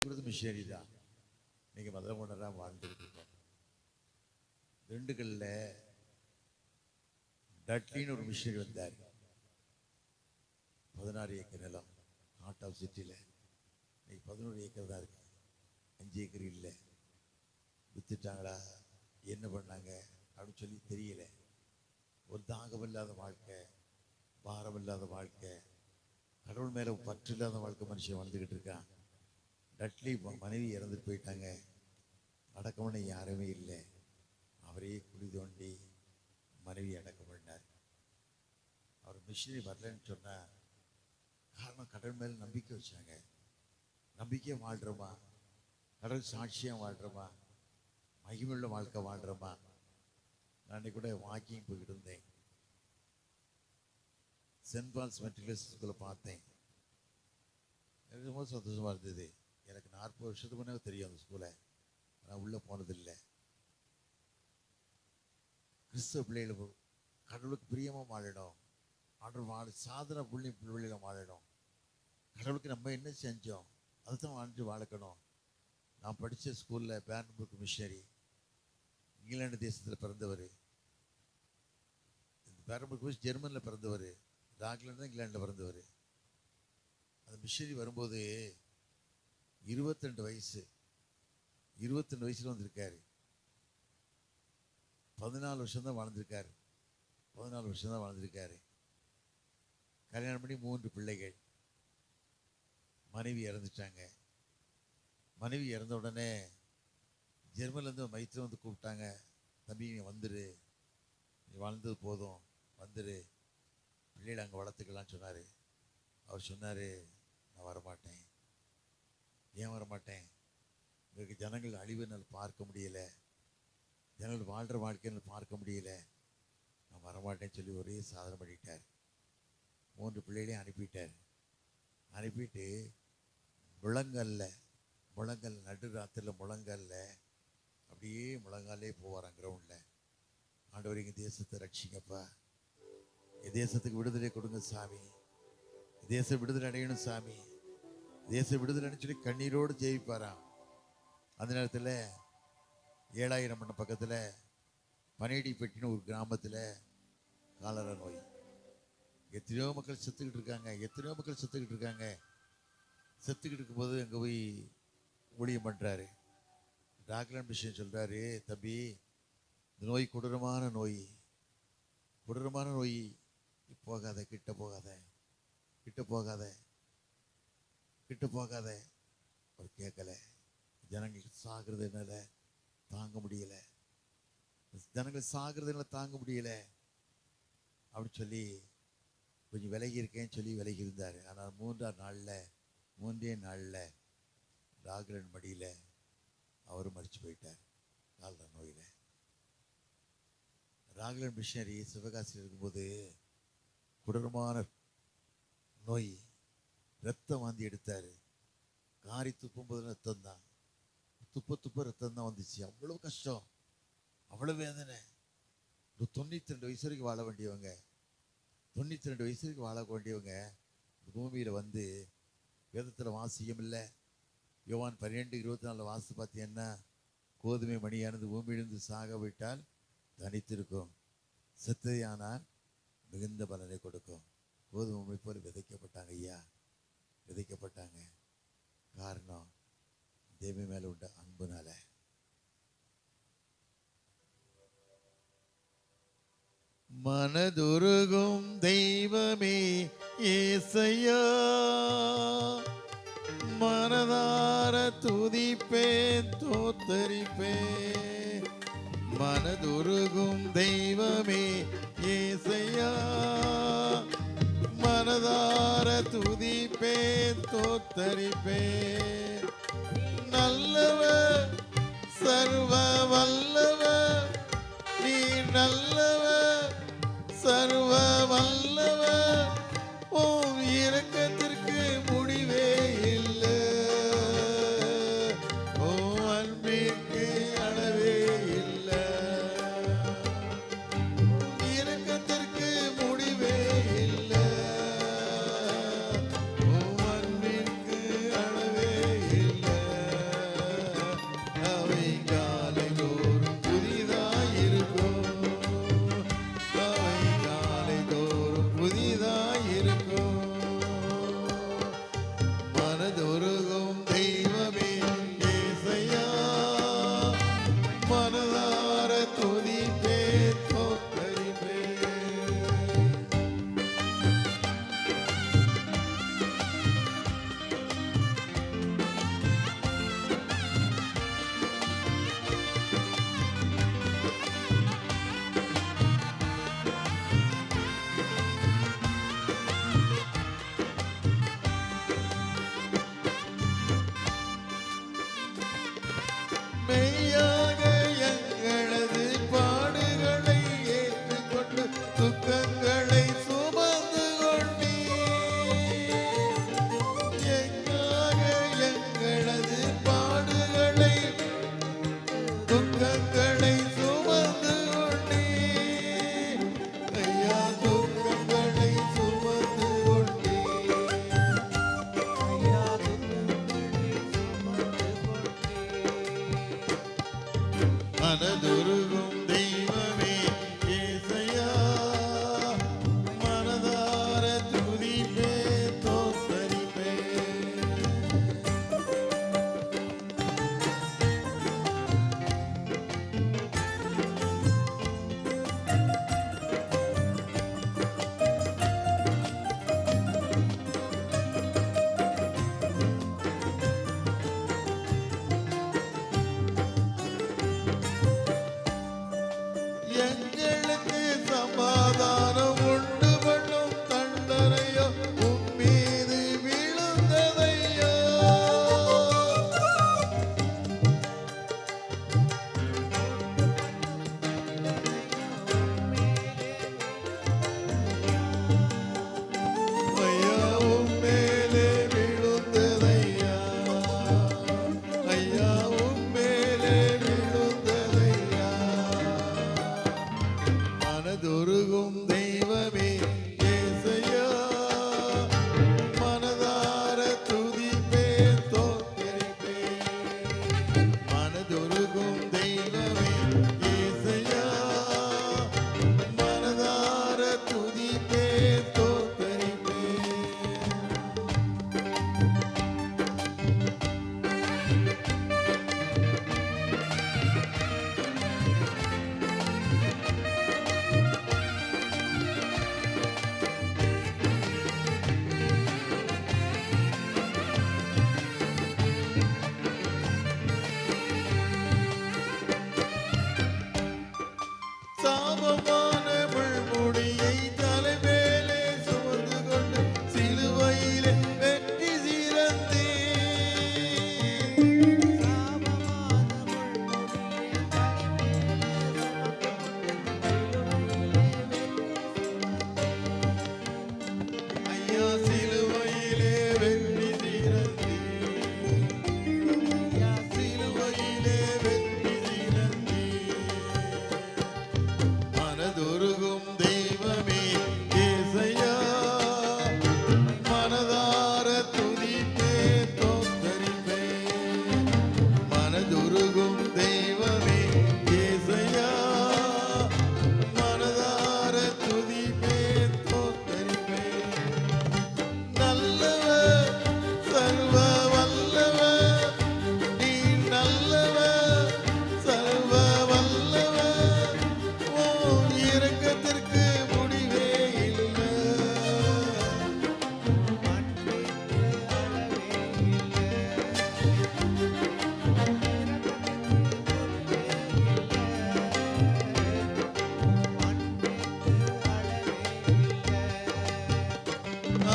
Machinery தான் நீங்கள் மத உணராக வாழ்ந்துக்கிட்டு இருக்கோம். திண்டுக்கல்ல டட்லின்னு ஒரு மிஷினரி வந்தார். 16 ஏக்கர் நிலம் ஹார்ட் ஆஃப் சிட்டியில். இன்னைக்கு 11 ஏக்கர் தான் இருக்கு, 5 ஏக்கர் இல்லை. வித்துட்டாங்களா, என்ன பண்ணாங்க அப்படின்னு சொல்லி தெரியல. ஒரு தாகமில்லாத வாழ்க்கை, பாரமில்லாத வாழ்க்கை, கடவுள் மேலே பற்று இல்லாத வாழ்க்கை மனுஷன் வாழ்ந்துக்கிட்டு இருக்கான். டட்லி மனைவி இறந்துட்டு போயிட்டாங்க. அடக்கம்னு யாருமே இல்லை. அவரே குழி தோண்டி மனைவி அடக்கம் பண்ணார். அவர் மிஷினரி வரலன்னு சொன்னால் காரணம் கடவுள் மேலே நம்பிக்கை வச்சாங்க. நம்பிக்கையாக வாழ்கிறோமா, கடவுள் சாட்சியாக வாழ்கிறோமா, மகிமுள்ள வாழ்க்கை வாழ்கிறோமா. நான் அன்றைக்கி கூட வாக்கிங் போய்கிட்டு இருந்தேன். சென்ட் பால்ஸ் மெட்ரிகுலர் ஸ்கூலில் பார்த்தேன். எனக்கு ரொம்ப சந்தோஷமாக இருந்தது. எனக்கு 40 வருஷத்துக்கு முன்னே தெரியும் அந்த ஸ்கூலை, நான் உள்ளே போனதில்லை. கிறிஸ்தவ பிள்ளைகள் கடவுளுக்கு பிரியமாக வாழணும், ஆண்டவர் சாதனை பிள்ளைகளை வாழணும். கடவுளுக்கு நம்ம என்ன செஞ்சோம் அதுதான் வாழ்ந்து வாழக்கணும். நான் படித்த ஸ்கூலில் பேர்ன்புக் மிஷனரி, இங்கிலாந்து தேசத்தில் பிறந்தவர். இந்த பேர்ன்புக் ஜெர்மனியில் பிறந்தவர், ராக்லாந்து தான் இங்கிலாண்டில் பிறந்தவர். அந்த மிஷனரி வரும்போது 22 வயசு, 22 வயசில் வந்திருக்காரு. 14 வருஷம்தான் வாழ்ந்திருக்காரு. 14 வருஷம்தான் வாழ்ந்திருக்காரு. கல்யாணம் பண்ணி 3 பிள்ளைகள். மனைவி இறந்துட்டாங்க. மனைவி இறந்த உடனே ஜெர்மன்லேருந்து மைத்திரம் வந்து கூப்பிட்டாங்க, தம்பி நீ வந்துரு, நீ வாழ்ந்தது போதும், வந்துரு, பிள்ளைகளை அங்கே வளர்த்துக்கலான்னு சொன்னார். அவர் சொன்னார், நான் வரமாட்டேன். ஏன் வரமாட்டேன்? உங்களுக்கு ஜனங்கள் அழிவு என்னால் பார்க்க முடியலை, ஜனங்கள் வாழ்கிற வாழ்க்கை என்னால் பார்க்க முடியல, நான் வரமாட்டேன்னு சொல்லி ஒரே சாதனை பண்ணிட்டார். 3 பிள்ளைகளையும் அனுப்பிட்டார். அனுப்பிட்டு முழங்கல் நடு ராத்திரியில் முழங்கல்ல அப்படியே முழங்காலே போவாரான் கிரவுண்டில். ஆண்டவர் எங்கள் தேசத்தை ரட்சிங்கப்பா, என் தேசத்துக்கு விடுதலை கொடுங்க சாமி, தேச விடுதலை அடையணும் சாமி, தேச விடுதலைன்னு சொல்லி கண்ணீரோடு ஜெயிப்பாராம். அந்த நேரத்தில் 7000 மணி பக்கத்தில் பனேடிப்பட்டின்னு ஒரு கிராமத்தில் காலரா நோய். எத்தனையோ மக்கள் செத்துக்கிட்டு இருக்காங்க. செத்துக்கிட்டு இருக்கும்போது அங்கே போய் ஊழியம் பண்ணுறாரு. ராக்லாந்து மிஷன் சொல்கிறாரு, தம்பி இந்த நோய் கொடூரமான நோய், போகாத, கிட்ட போகாத. அவர் கேட்கல. ஜனங்களுக்கு சாகிறது என்னால தாங்க முடியல அப்படின்னு சொல்லி கொஞ்சம் விலகி இருக்கேன்னு சொல்லி விலகி இருந்தார். ஆனால் 3 நாளில் ராக்லாந்து மடியில் அவரும் மறிச்சு போயிட்டார் கால்ரா நோயில். ராக்லாந்து மிஷனரி சிவகாசியில் இருக்கும்போது கொடூரமான நோய், ரத்தம் வாந்தி எடுத்தார். காரி துப்பும்போது ரத்தம் தான், துப்ப ரத்தம் தான் வந்துச்சு. அவ்வளோ கஷ்டம், அவ்வளோ வேதனை. 92 வயசு வரைக்கும் வாழ வேண்டியவங்க, 92 வயசு வரைக்கும் வாழ வேண்டியவங்க பூமியில் வந்து வேதத்தில் வாசியம் இல்லை. யோவான் 12:24 வாசி பார்த்தீங்கன்னா, கோதுமை மணியானது பூமியிலிருந்து சாக விட்டால் தனித்திருக்கும், செத்தையானால் மிகுந்த பலனை கொடுக்கும். கோதுமை போல் விதைக்கப்பட்டாங்க ஐயா, விதைக்கப்பட்டாங்க. காரணம் தேவ மேலே உண்ட அன்புனால. மனதுருகும் தெய்வமே ஏசையா, மனதார துதிப்பேன் தோத்தரிப்பேன். மனதுருகும் தெய்வமே ஏசையா, மனதார துதிப்பேன் தோத்தரிப்பேன். நல்லவர் சர்வ வல்லவர், நீ நல்லவர் சர்வ வல்லவர், உன் இரக்கத்திற்கு முடிவே இல்லை, உன் அன்பிற்கு அளவே இல்லை, இரக்கத்திற்கு முடிவே இல்லை, உன் அன்பிற்கு அளவே இல்லை.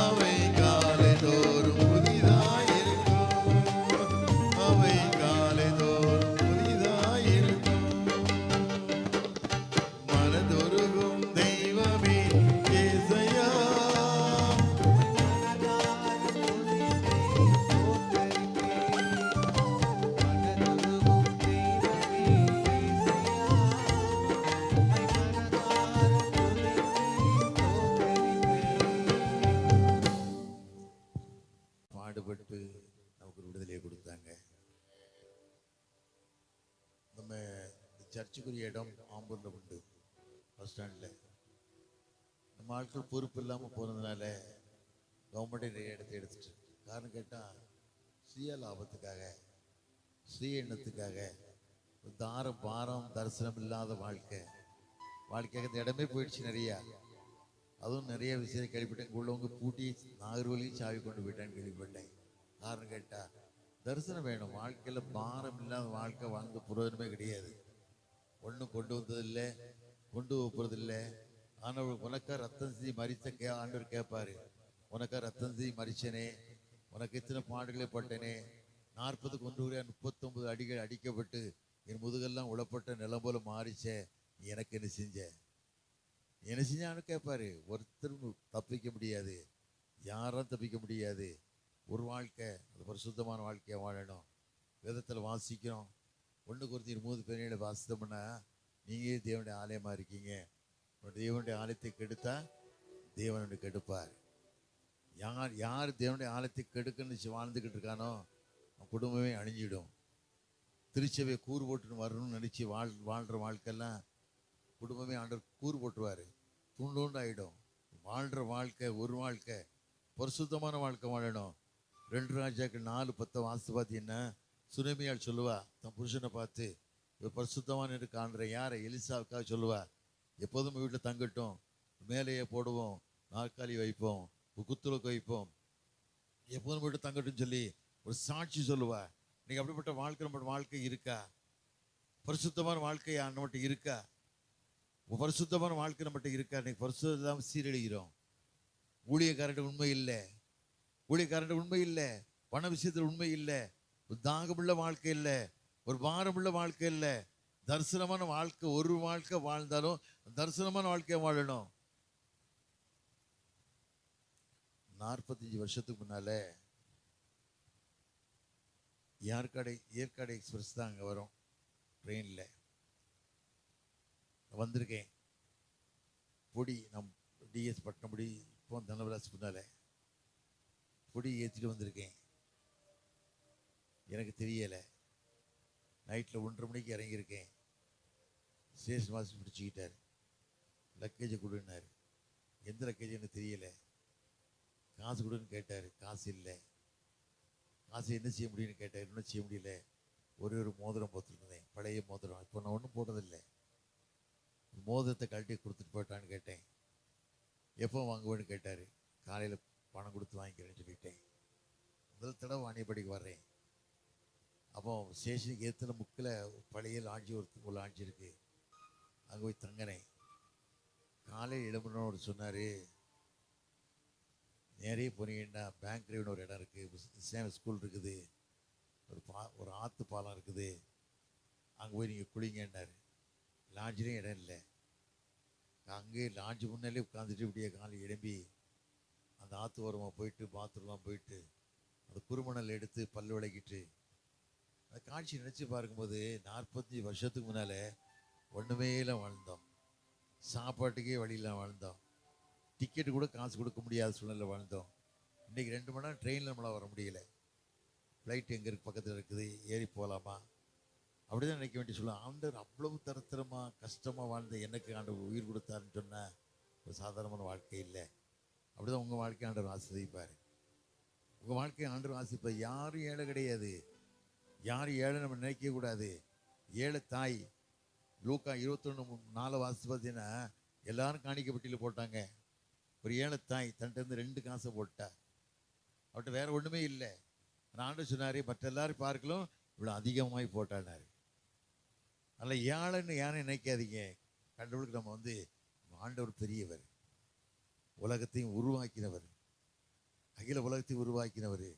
அவை காலைதோறும் புதிதாயிருக்கும். அவை காலைதோறும் புதிதாயிருக்கும். மனதொருகும் தெய்வமே ஏசையா, பாடுபட்டு நமக்கு ஒரு விடுதலையை கொடுத்தாங்க. நம்ம சர்ச்சுக்குரிய இடம் ஆம்பூர்ல உண்டு, பஸ் ஸ்டாண்ட்ல. நம்ம ஆட்கள் பொறுப்பு இல்லாமல் போனதுனால கவர்மெண்டே நிறைய இடத்தை எடுத்துட்டு, காரணம் கேட்டால் சுய லாபத்துக்காக, சுய எண்ணத்துக்காக தாரம் பாரம் தரிசனம் இல்லாத வாழ்க்கையாக இந்த இடமே போயிடுச்சு நிறையா. அதுவும் நிறைய விஷயம் கேள்விப்பட்டேன். இங்கே உள்ளவங்க பூட்டி நாகர்வழியும் சாவி கொண்டு போயிட்டான்னு கேள்விப்பட்டேன். காரணம் கேட்டால் தரிசனம் வேணும். வாழ்க்கையில் பாரம் இல்லாத வாழ்க்கை வாழ்ந்த புரோஜனமே கிடையாது. ஒன்றும் கொண்டு வந்ததில்லை, கொண்டு போகிறதில்லை. ஆனால் உனக்கா ரத்தம் செஞ்சு மறித்த ஆண்டவர் கேட்பாரு, உனக்கா ரத்தம் செஞ்சு மறிச்சனே, உனக்கு இத்தனை பாடுகளே பட்டனே, 40க்கு 39 அடிகள் அடிக்கப்பட்டு என் முதுகெல்லாம் உளப்பட்ட நிலம் போல மாறிச்சே, நீ எனக்கு என்ன செஞ்ச, என்ன செஞ்சான்னு கேட்பாரு. ஒருத்தரும் தப்பிக்க முடியாது, யாரும் தப்பிக்க முடியாது. ஒரு வாழ்க்கை அது பரிசுத்தமான வாழ்க்கையை வாழணும். வேதத்தில் வாசிக்கிறோம், 1 கொரிந்தியர் 3:17 வாசித்தோம்னா, நீங்க தேவனுடைய ஆலயமா இருக்கீங்க, தேவனுடைய ஆலயத்தை கெடுத்தா தேவனுடைய கெடுப்பார். யார் தேவனுடைய ஆலயத்தை கெடுக்கன்னு வாழ்ந்துக்கிட்டு இருக்கானோ அவன் குடும்பமே அழிஞ்சிடும். திருச்சபையை கூறு போட்டுன்னு வரணும்னு நினச்சி வாழ்கிற வாழ்க்கையெல்லாம் குடும்பமே ஆண்டவர் கூறு போட்டுருவார், துண்டு ஆகிடும். வாழ்கிற வாழ்க்கை ஒரு வாழ்க்கை பரிசுத்தமான வாழ்க்கை வாழணும். 2 ராஜாக்கள் 4:10 வாசித்து பார்த்தீங்கன்னா, சுனேமியால் சொல்லுவா தன் புருஷனை பார்த்து, இவர் பரிசுத்தமான என்று காண்ற யாரை, எலிசாவுக்காக சொல்லுவா, எப்போதும் வீட்டில் தங்கட்டும், மேலேயே போடுவோம், நாற்காலி வைப்போம், குத்துலுக்கு வைப்போம், எப்போதும் வீட்டில் தங்கட்டும் சொல்லி ஒரு சாட்சி சொல்லுவா. இன்னைக்கு அப்படிப்பட்ட வாழ்க்கை நம்ம வாழ்க்கை இருக்கா? பரிசுத்தமான வாழ்க்கை நம்மகிட்ட இருக்கா? பரிசுத்தமான வாழ்க்கை நம்மகிட்ட இருக்கா? இன்னைக்கு பரிசுத்தம் இல்லாமல் சீரழிகிறோம். ஊழியக்காரன் உண்மை இல்லை, ஊழியக்காரன் உண்மை இல்லை, பண விஷயத்தில் உண்மை இல்லை, ஒரு தாகமுள்ள வாழ்க்கை இல்லை, ஒரு பாரமுள்ள வாழ்க்கை இல்லை. தரிசனமான வாழ்க்கை, ஒரு வாழ்க்கை வாழ்ந்தாலும் தரிசனமான வாழ்க்கையை வாழணும். 45 வருஷத்துக்கு முன்னால ஏற்காடு எக்ஸ்பிரஸ் தான் அங்கே வரும். ட்ரெயினில் வந்திருக்கேன். பொடி நம் டிஎஸ் பட்டினப்படி இப்போ தனவராஜ் முன்னால பொடி ஏற்றிட்டு வந்திருக்கேன். எனக்கு தெரியலை. நைட்டில் 1:30 மணிக்கு இறங்கியிருக்கேன். Station master பிடிச்சிக்கிட்டார். லக்கேஜை கொடுன்னாரு. எந்த லக்கேஜ் எனக்கு தெரியலை. காசு கொடுன்னு கேட்டார். காசு இல்லை. காசு என்ன செய்ய முடியும்னு கேட்டார். இன்னும் செய்ய முடியல. ஒரு மோதிரம் போட்டுருந்தேன், பழைய மோதிரம். இப்போ நான் ஒன்றும் போட்டதில்லை. மோதிரத்தை கழட்டி கொடுத்துட்டு போயிட்டான்னு கேட்டேன். எப்போ வாங்குவேன்னு கேட்டார். காலையில் பணம் கொடுத்து வாங்கிக்கிறேன்னு சொல்லிட்டேன். முதல் தடவை வாணியப்படிக்கு வர்றேன். அப்போ ஸ்டேஷனுக்கு ஏற்றுல முக்கில் பழைய லாட்ஜி ஒரு லாட்ஜி இருக்குது, அங்கே போய் தங்கினேன். காலையில் எழும்புனோடு சொன்னார், நிறைய போனீங்கன்னா பேங்க் ரேவ்னு ஒரு இடம் இருக்குது, ஸ்கூல் இருக்குது, ஒரு ஆற்று பாலம் இருக்குது, அங்கே போய் நீங்கள் குளிங்கன்னாரு. லாட்ஜிலையும் இடம் இல்லை. அங்கேயே லாட்ஜி முன்னாலே உட்காந்துட்டு இப்படியே காலை எழும்பி அந்த ஆற்று ஓரமாக போயிட்டு பாத்ரூம்லாம் போயிட்டு அந்த குறுமணல் எடுத்து பல் விளக்கிட்டு அந்த காட்சி நினச்சி பார்க்கும்போது 45 வருஷத்துக்கு முன்னால் ஒன்றுமே இல்லை வாழ்ந்தோம். சாப்பாட்டுக்கே வழியில் வாழ்ந்தோம். டிக்கெட்டு கூட காசு கொடுக்க முடியாத சூழ்நிலை வாழ்ந்தோம். இன்றைக்கி 2 மணி நேரம் ட்ரெயினில் நம்மளால் வர முடியல. ஃப்ளைட் எங்கே இருக்குது, பக்கத்தில் இருக்குது, ஏறி போகலாமா, அப்படி தான் நினைக்க வேண்டிய சொல்லுவாங்க. ஆண்டவர் அவ்வளவு தரத்திரமாக கஷ்டமாக வாழ்ந்த எனக்கு ஆண்டவர் உயிர் கொடுத்தாருன்னு சொன்னால் ஒரு சாதாரணமான வாழ்க்கை இல்லை. அப்படி தான் உங்கள் வாழ்க்கை ஆண்டவர் ஆசிர்வதிப்பார். உங்கள் வாழ்க்கையை ஆண்டவர் ஆசிர்வதிப்பார். யாரும் ஏழை கிடையாது. யாரும் ஏழை நம்ம நினைக்கவே கூடாது. ஏழை தாய் லூக்கா 21:4 வாசித்து பார்த்தீங்கன்னா, எல்லாரும் காணிக்கப்பட்டியில் போட்டாங்க. ஒரு ஏழை தாய் தன்கிட்ட 2 காசை போட்டா. அவர்கிட்ட வேற ஒன்றுமே இல்லை. ஆண்டவர் சொன்னார், மற்ற எல்லாரும் பார்க்கலாம் இவ்வளோ அதிகமாகி போட்டானார். அதில் ஏழைன்னு யாரும் நினைக்காதீங்க. கடவுளுக்கு நம்ம ஆண்டவர் பெரியவர், உலகத்தையும் உருவாக்கினவர், அகில உலகத்தை உருவாக்கினவர்.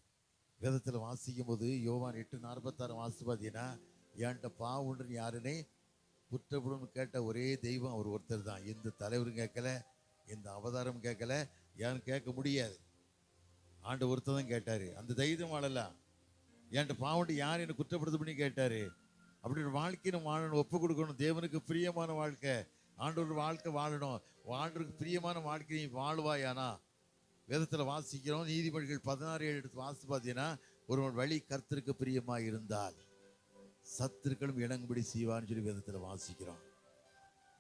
வேதத்தில் வாசிக்கும் போது யோவான் 8:46 வாசித்து பார்த்தீங்கன்னா, என்கிட்ட பாவம் உண்டுன்னு யாருன்னே குற்றப்படும் கேட்ட ஒரே தெய்வம் அவர் ஒருத்தர் தான். எந்த தலைவரும் கேட்கல, எந்த அவதாரம் கேட்கல, யாரும் கேட்க முடியாது. ஆண்டு ஒருத்தர் தான் கேட்டாரு. அந்த தைரியம் வாழலாம். என்கிட்ட பாவம் யார் என்னை குற்றப்படுத்த பண்ணி கேட்டாரு. அப்படி ஒரு வாழ்க்கையை நம்ம வாழணும், ஒப்பு கொடுக்கணும். தேவனுக்கு பிரியமான வாழ்க்கை, ஆண்டவர் வாழ்க்கை வாழணும். ஆண்டவருக்கு பிரியமான வாழ்க்கையை வாழ்வாயானா வேதத்தில் வாசிக்கிறோம். நீதிமொழிகள் 16:7 எடுத்து வாசித்து பார்த்தீங்கன்னா, ஒருவன் வழி கர்த்தருக்கு பிரியமாக இருந்தால் சத்துருக்களும் இணங்கும்படி செய்வான்னு சொல்லி வேதத்தில் வாசிக்கிறோம்.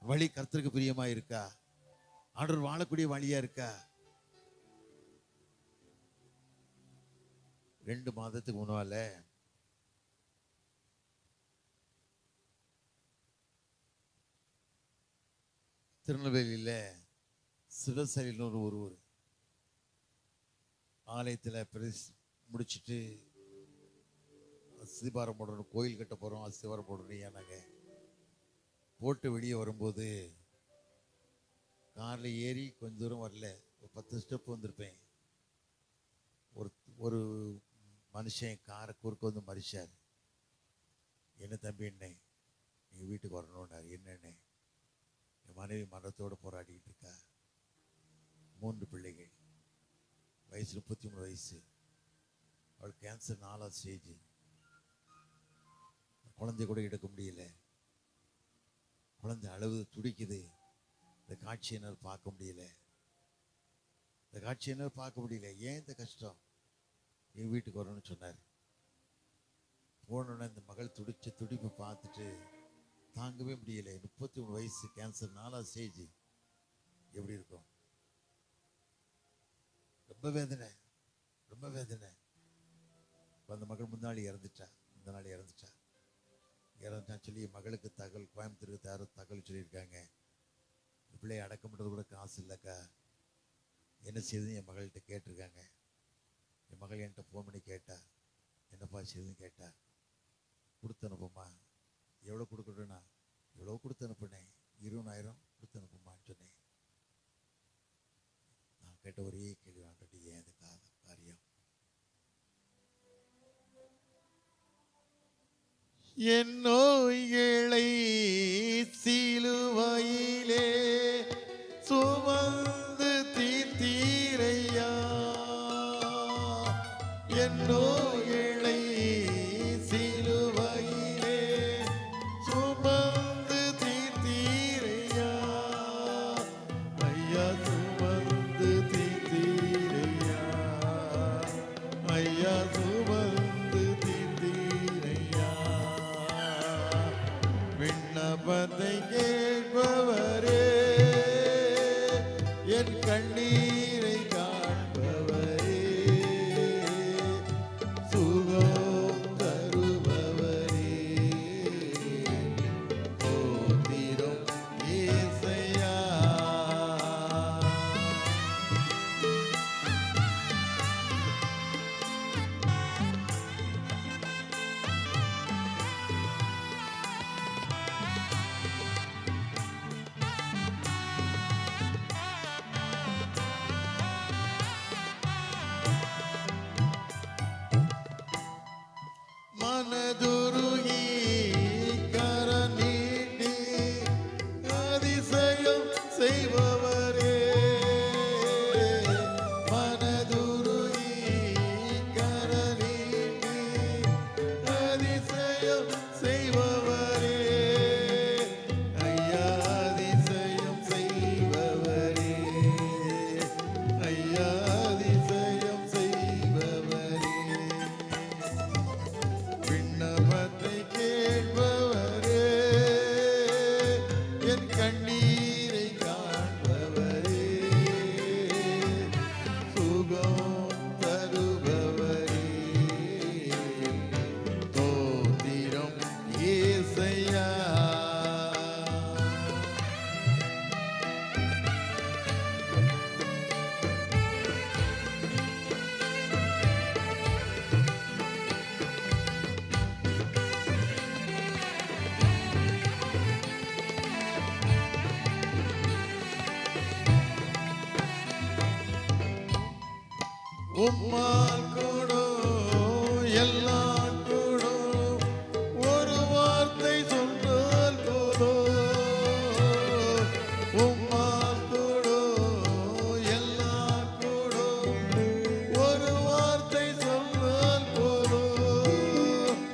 வழி கர்த்தருக்கு பிரியமாக இருக்கா? ஆண்டவர் வாழக்கூடிய வழியா இருக்கா? 2 மாதத்துக்கு முன்னால திருநெல்வேலியில் சிவசரின்னு ஒரு ஊர் ஆலயத்தில் முடிச்சுட்டு அஸ்திபாரம் போடணும், கோயில் கட்ட போகிறோம், அஸ்திபாரம் போடணும். ஏன்னாங்க போட்டு வெளியே வரும்போது காரில் ஏறி கொஞ்சம் தூரம் வரல, ஒரு 10 ஸ்டெப் வந்திருப்பேன். ஒரு மனுஷன் காரை குறுக்க வந்து மறிச்சார். என்ன தம்பி, என்ன நீங்கள் வீட்டுக்கு வரணுன்னாரு. என்னென்ன, என் மனைவி மரணத்தோடு போராடிக்கிட்டு இருக்கா, 3 பிள்ளைகள், வயசு 33 வயசு, அவள் கேன்சர் 4ஆவது ஸ்டேஜ், குழந்தை கூட எடுக்க முடியல, குழந்தை அளவு துடிக்குது. இந்த காட்சியினர் பார்க்க முடியல, இந்த காட்சியினர் பார்க்க முடியல. ஏன் இந்த கஷ்டம்? எங்கள் வீட்டுக்கு வரணும்னு சொன்னார். போனோன்னா இந்த மகள் துடிச்ச துடிப்பை பார்த்துட்டு தாங்கவே முடியல. 33 வயசு, கேன்சர் 4ஆவது ஸ்டேஜ், எப்படி இருக்கும்? ரொம்ப வேதனை, ரொம்ப வேதனை. அந்த மகள் முன்னாடி இறந்துட்டா, இந்த நாள் இறந்துட்டான்னு சொல்லி மகளுக்கு தகவல், கோயம்புத்தூருக்கு தகவல் சொல்லியிருக்காங்க. பிள்ளையை அடக்கம் பண்ணுறது கூட காசு இல்லைக்கா, என்ன செய்யுதுன்னு என் மகள்கிட்ட கேட்டிருக்காங்க. என் மகள் என்கிட்ட ஃபோன் பண்ணி கேட்டா, என்னப்பா செய்யுதுன்னு கேட்டா. கொடுத்து அனுப்புமா. எவ்வளோ கொடுக்கணும்னா, எவ்வளோ கொடுத்து அனுப்புனேன், 20,000 கொடுத்து அனுப்புமான்னு சொன்னேன். நான் கேட்ட ஒரே கேள்வி, ஆண்டவரே ஏன் இந்த காரியம்? என் நோய்களை சிலுவையிலே சுமந்து தீர்த்தீரையா, என் நோய்களை சிலுவையிலே சுமந்து தீர்த்தீரையா, ஐயா சுமந்து தீர்த்தீரையா, ஐயா சுமந்து தீர்த்தீரையா, உம்மால் கூடும் எல்லாம் கூடும், ஒரு வார்த்தை சொன்னால் போதும். உம்மால் கூடும் எல்லாம் கூடும், ஒரு வார்த்தை சொன்னால் போதும்.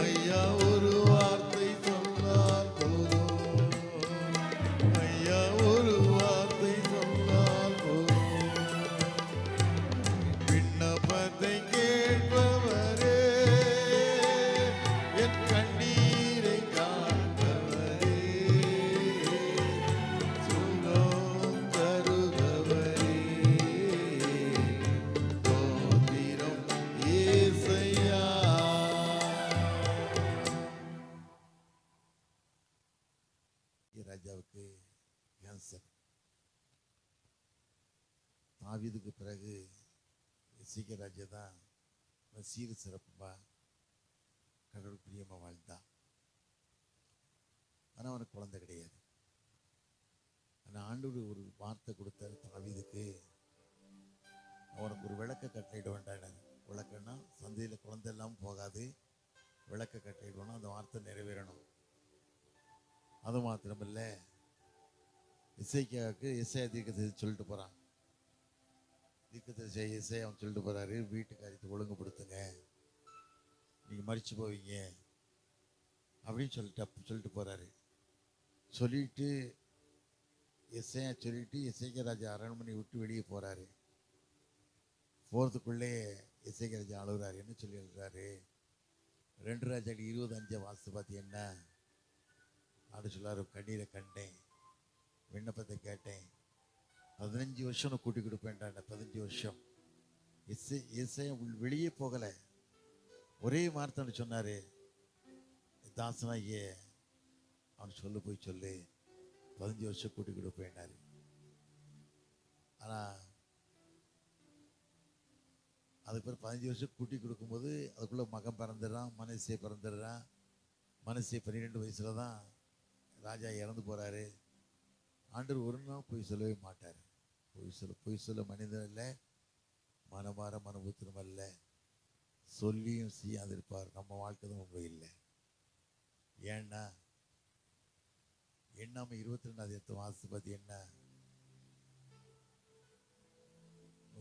ஐயா ஒரு வார்த்தை சொன்னால் போதும். ஐயா ஒரு வார்த்தை சொன்னால் போதும். விண்ணப்பத்தை கேட்பவரே, என் கண்ணீரை காண்பவரே, சுகம் தருபவரே, ஸ்தோத்திரம் இயேசையா. ராஜாவுக்கு கேன்சர். தாவீதுக்கு பிறகு எசேக்கியா ராஜா தான் சீர் சிறப்புமா கடவுள் பிரியமா வாழ்ந்தான். ஆனால் அவனுக்கு குழந்தை கிடையாது. ஆனால் ஆண்டவர் ஒரு வார்த்தை கொடுத்தாரு தாவீதுக்கு, அவனுக்கு ஒரு விளக்க கட்டளையிட வேண்டாம். விளக்கன்னா சந்தையில் குழந்தை எல்லாம் போகாது, விளக்க கட்டளையிடணும், அந்த வார்த்தை நிறைவேறணும். அது மாத்திரமில்ல, எசேக்கியாவுக்கு எசேயா தீர்க்கதரிசி சொல்லிட்டு போறான். தீர்க்கதரிசி எசேயா அவன் சொல்லிட்டு போறாரு, வீட்டு காரியத்தை ஒழுங்குபடுத்துங்க, நீங்க மறிச்சு போவீங்க அப்படின்னு சொல்லிட்டு போறாரு. சொல்லிட்டு எசேயா சொல்லிட்டு எசேக்கியா ராஜா அரண்மனை விட்டு வெளியே போறாரு. போறதுக்குள்ளே எசேக்கியா ராஜா அழுகுறாரு. என்ன சொல்லி எழுதுறாரு? 2 ராஜாக்கள் 25 வாசு பார்த்தீங்கன்னா ஆண்டு சொல்லாரு, கண்ணீரை கண்டேன், விண்ணப்பத்தை கேட்டேன், 15 வருஷம் கூட்டி கொடுப்பேன்டாண்ட. 15 வருஷம் எசேயா வெளியே போகலை. ஒரே வார்த்தை சொன்னாரு, தாசனாகிய அவன் சொல்லு, போய் சொல்லு, 15 வருஷம் கூட்டி கொடுப்பேன்னாரு. ஆனா அதுக்கு பிறகு 15 வருஷம் கூட்டி கொடுக்கும்போது அதுக்குள்ள மகன் பிறந்துடுறான், மனசே பிறந்துடுறான். மனசே 12 வயசுல தான் ராஜா இறந்து போறாரு. ஆண்டவர் ஒரு நாள் பொய் சொல்லவே மாட்டார். பொய் சொல்ல மனிதன் இல்லை, மனமாற மனபுத்திரம் அல்ல, சொல்லியும் செய்யாதிருப்பார். நம்ம வாழ்க்கை தான் உண்மை இல்லை. ஏன்னா எண்ணாம 22 வாசு பத்தி என்ன,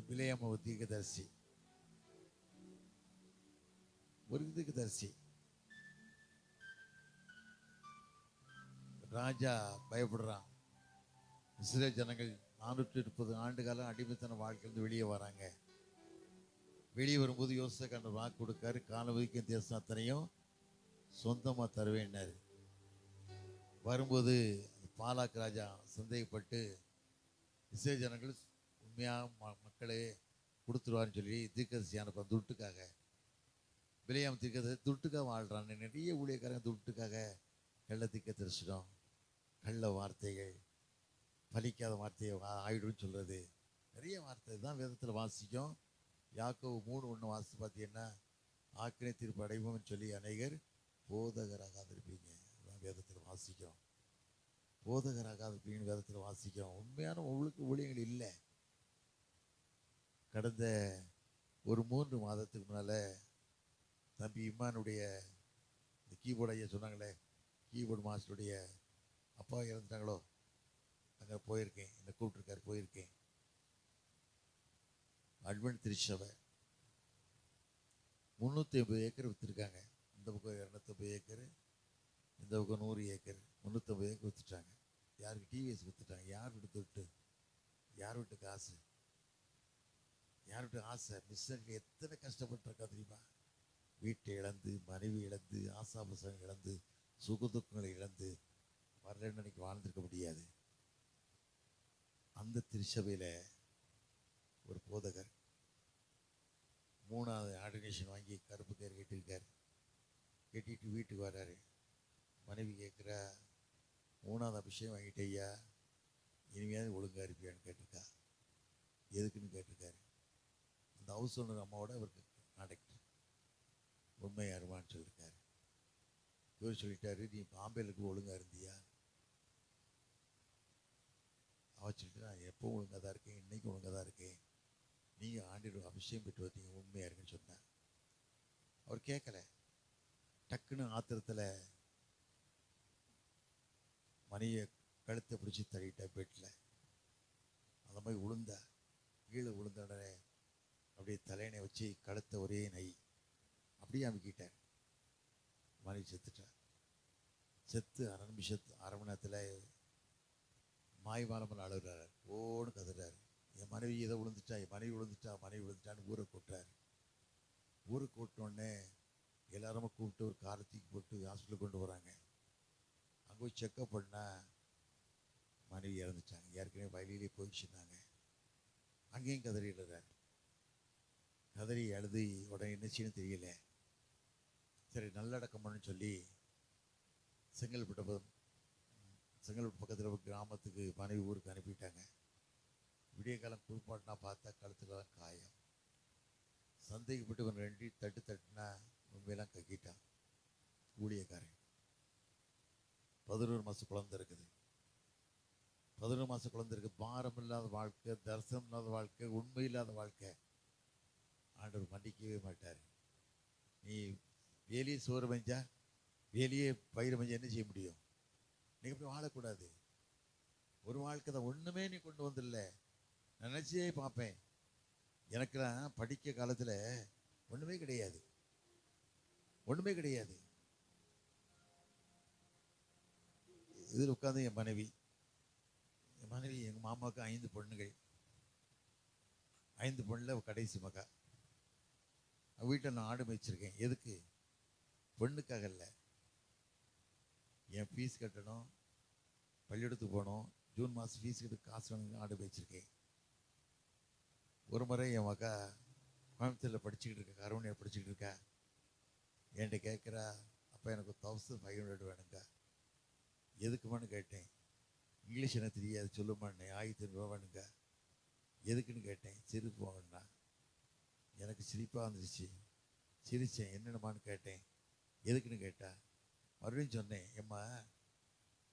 பிலேயாம் ஒரு தீர்க்கதரிசி, ஒரு தீர்க்கதரிசி. ராஜா பயப்படுறான். இஸ்ரேல் ஜனங்கள் 430 ஆண்டு காலம் அடிமைத்தன வாழ்க்கையிலிருந்து வெளியே வராங்க. வெளியே வரும்போது யோசேக்கான வாக்கு கொடுக்காரு, காலவதிக்கும் தேசம் அத்தனையும் சொந்தமா தருவேன்னாரு. வரும்போது பாலாக் ராஜா சந்தேகப்பட்டு இஸ்ரேல் ஜனங்கள் உண்மையா மக்களே கொடுத்துருவான்னு சொல்லி தீர்க்கதரிசி அனுப்ப துட்டுக்காக. பிலேயாம் தீர்க்கதரிசி துட்டுக்காக வாழ்றான்னு. நிறைய ஊழியக்காரங்க துட்டுக்காக கள்ள தீர்க்கதரிசிடம், கள்ள வார்த்தைகள், பலிக்காத வார்த்தையை ஆயிடும்னு சொல்றது, நிறைய வார்த்தை தான் வேதத்தில் வாசிக்கும். யாக்கோபு 3:1 வாசி பார்த்தீங்கன்னா, ஆக்கினை தீர்ப்பு அடைவோம்னு சொல்லி அநேகர் போதகராகாதிருப்பீங்க, வேதத்தில் வாசிக்கும். போதகராகாதிருப்பீங்கன்னு வேதத்தில் வாசிக்கும். உண்மையான உங்களுக்கு ஊழியங்கள் இல்லை. கடந்த ஒரு 3 மாதத்துக்கு முன்னால தம்பி இம்மானுடைய இந்த கீபோர்டு ஐயா சொன்னாங்களே, கீபோர்டு மாஸ்டருடைய அப்பா இறந்துட்டாங்களோ, அங்கே போயிருக்கேன், என்னை கூப்பிட்டுருக்காரு, போயிருக்கேன். அட்வென்ட் திருச்சபை 350 ஏக்கர் விற்றுருக்காங்க. இந்த பக்கம் 250 ஏக்கர், இந்த பக்கம் 100 ஏக்கர், 350 ஏக்கர் விற்றுட்டாங்க. யாருக்கு? டிவிஎஸ் விற்றுட்டாங்க. யார் விட்டு விட்டு, யார் வீட்டுக்கு ஆசை, யார் வீட்டு ஆசை? மிஷனரி எத்தனை கஷ்டப்பட்டிருக்கா தெரியுமா? வீட்டை இழந்து, மனைவி இழந்து, ஆசாபசம் இழந்து, சுகதுக்கங்களை இழந்து வரலன்னு அன்னைக்கு வாழ்ந்திருக்க முடியாது. அந்த திருச்சபையில் ஒரு போதகர் 3வது ஆர்டினேஷன் வாங்கி கருப்பு கயிறு கட்டியிருக்காரு. கட்டிட்டு வீட்டுக்கு வர்றாரு. மனைவி கேட்குறா, 3வது அபிஷேகம் வாங்கிட்டு ஐயா, இனிமையாவது ஒழுங்காக இருப்பியான்னு கேட்டிருக்கா. எதுக்குன்னு கேட்டிருக்காரு. அந்த ஹவுஸ் ஓனர் அம்மாவோட அவருக்கு கான்டாக்ட், உண்மை அருமான்னு சொல்லியிருக்காரு. இவர் சொல்லிட்டாரு, நீ பாம்பேலுக்கு ஒழுங்காக இருந்தியா? அவ சொல்லிட்டு, நான் எப்போ ஒழுங்காக தான் இருக்கேன், இன்னைக்கு ஒழுங்காக தான் இருக்கேன். நீங்கள் ஆண்டவர் அபிஷேகம் பெற்று வந்தீங்க, உண்மையாக இருக்குன்னு சொன்னார். அவர் கேட்கல. டக்குன்னு ஆத்திரத்தில் மனைவியை கழுத்தை பிடிச்சி தள்ளிட்ட பெட்டில். அந்த மாதிரி விழுந்தா. கீழே விழுந்த உடனே அப்படியே தலையணை வச்சு கழுத்தை ஒரே நை அப்படியே அமுக்கிட்டார். மனைவி செத்துட்டார். செத்து அரை மணி நேரத்தில் மாய்மாலமல் அழுகிறாரு. ஓன்னு கத்துறாரு. என் மனைவி இதை விழுந்துட்டா, என் மனைவி விழுந்துட்டான்னு ஊரை கூட்டுறாரு. ஊரை கூட்டினோடனே எல்லாருமே கூப்பிட்டு ஒரு காரை தூக்கி போட்டு ஹாஸ்பிட்டலுக்கு கொண்டு போகிறாங்க. அங்கே போய் செக்கப் பண்ணால் மனைவி இறந்துட்டாங்க. ஏற்கனவே வயலிலே போயிடுச்சுருந்தாங்க. அங்கேயும் கதறி எழுறாரு. கதறி அழுது உடனே என்ன செய்யணும்னு தெரியல. சரி நல்லடக்கம் பண்ணுன்னு சொல்லி செங்கல்பட்டு பக்கத்தில் ஒரு கிராமத்துக்கு மனைவி ஊருக்கு அனுப்பிட்டாங்க. விடிய காலம் குளிப்பாட்டினா பார்த்தா கழுத்துலலாம் காயம். சந்தேகப்பட்டு ஒரு 2 தட்டுனா உண்மையெல்லாம் கக்கிட்டான். ஊழியக்காரன் 11 மாதம் குழந்தை இருக்குது. 11 மாதம் குழந்தை இருக்குது. பாரம் இல்லாத வாழ்க்கை, தரிசனம் இல்லாத வாழ்க்கை, உண்மை இல்லாத வாழ்க்கை. ஆண்டவர் மன்னிக்கவே மாட்டார். நீ வேலையே சோறு வஞ்சா, வேலையே பயிர் வஞ்சா என்ன செய்ய முடியும்? நீங்கள் இப்படி வாழக்கூடாது. ஒரு வாழ்க்கை தான். ஒன்றுமே நீ கொண்டு வந்துடல. நினச்சே பார்ப்பேன். எனக்கெல்லாம் படிக்க காலத்தில் ஒன்றுமே கிடையாது. இதில் உட்காந்து என் மனைவி எங்கள் மாமாவுக்கு 5 பொண்ணுகள். 5 பொண்ணில் கடைசி மகா. வீட்டில் நான் ஆடு மேய்ச்சிருக்கேன். எதுக்கு? பொண்ணுக்காக இல்லை. என் ஃபீஸ் கட்டணும், பள்ளிக்கூடத்துக்கு போகணும், ஜூன் மாதம் ஃபீஸ் கட்டு காசு வாங்க ஆடு மேய்ச்சிருக்கேன். ஒரு முறை என் மகா கோயம்புத்தூரில் படிச்சுக்கிட்டு இருக்கா, கருவனையில் படிச்சுக்கிட்டு இருக்கா. என்கிட்ட கேட்குறா, அப்போ எனக்கு 1500 வேணுங்க. எதுக்குமான்னு கேட்டேன். இங்கிலீஷ் எனக்கு தெரியாது, சொல்லுமான்னு. 1500 வேணுங்க. எதுக்குன்னு கேட்டேன். சிரிப்பு வாங்கினா. எனக்கு சிரிப்பாக வந்துருச்சு. சிரித்தேன். என்னென்னமான்னு கேட்டேன். எதுக்குன்னு கேட்டா. மறுபடியும் சொன்னேன், ஏம்மா